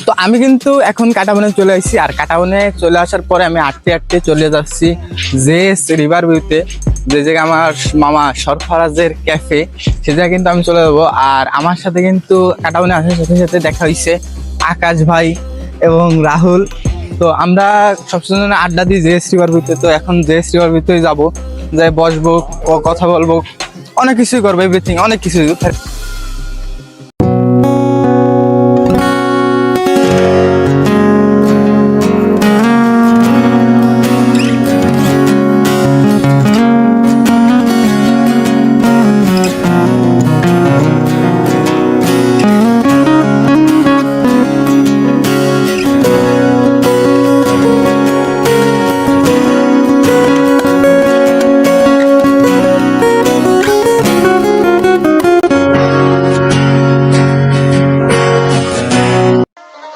তো আমি কিন্তু এখন কাটাবনে চলে আসছি, আর কাটাবনে চলে আসার পরে আমি হাঁটতে হাঁটতে চলে যাচ্ছি জেএস রিভার ভিউতে, যে জায়গায় আমার মামা সরফরাজের ক্যাফে, সে জায়গায় কিন্তু আমি চলে যাবো। আর আমার সাথে কিন্তু কাটাবনে আসার সাথে সাথে দেখা হয়েছে আকাশ ভাই এবং রাহুল। তো আমরা সবসময় আড্ডা দিই জেএস রিভার ভিউতে, তো এখন জেএস রিভার ভিউতে যাবো, যাই বসবো, কথা বলবো, অনেক কিছুই করবো, এভরিথিং অনেক কিছু।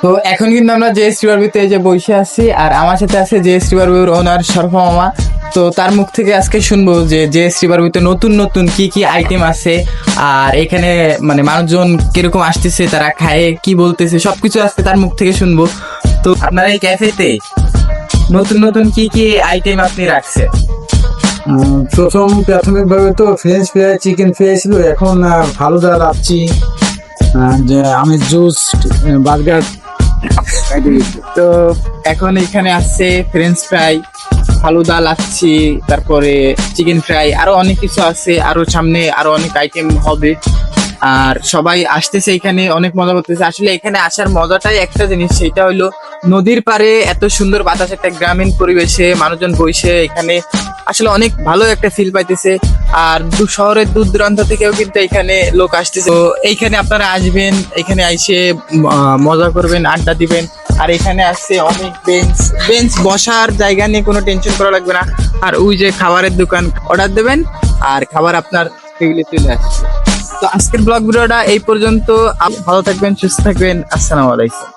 তো এখন কিন্তু আমরা জেএস রিভার ভিউতে যে বসে আছি, আর আমার সাথে আছে জেএস রিভার ভিউর ওনার শরফা মামা। তো তার মুখ থেকে আজকে শুনবো যে জেএস রিভার ভিউতে নতুন নতুন কি কি আইটেম আছে, আর এখানে মানে মানুষজন কিরকম আসতেছে, তারা খায় কি বলতেছে, সবকিছু আজকে তার মুখ থেকে শুনবো। তো আপনার এই ক্যাফেতে নতুন নতুন কি কি আইটেম আপনি রাখছেন? প্রথম প্রাথমিকভাবে তো ফ্রেঞ্চ ফ্রাই, চিকেন ফ্রাই ছিল। এখন ফালুদা, লাচ্ছি, যে আমের জুস, বার্গার। তো এখন এখানে আছে ফ্রেঞ্চ ফ্রাই, ফালুদা, লাচ্ছি, তারপরে চিকেন ফ্রাই, আরো অনেক কিছু আছে, আরো সামনে আরো অনেক আইটেম হবে। আর সবাই আসতেছে এখানে, অনেক মজা করতেছে। আসলে এখানে আসার মজাটাই একটা জিনিস, সেটা হলো নদীর পাড়ে এত সুন্দর বাতাস, একটা গ্রামীণ পরিবেশে মানুষজন বসে এখানে আসলে অনেক ভালো একটা ফিল পাইতেছে। আর শহরের দূর দূরান্ত থেকেও কিন্তু এখানে লোক আসতেছে। তো এইখানে আপনারা আসবেন, এখানে আইসে মজা করবেন, আড্ডা দিবেন। আর এখানে আছে অনেক বেঞ্চ বেঞ্চ, বসার জায়গা নিয়ে কোনো টেনশন করা লাগবে না। আর ওই যে খাবারের দোকান, অর্ডার দেবেন আর খাবার আপনার টেবিলে চলে আসছে। তো আজকের ব্লগ ভিডিওটা এই পর্যন্ত। ভালো থাকবেন, সুস্থ থাকবেন, আসসালামু আলাইকুম।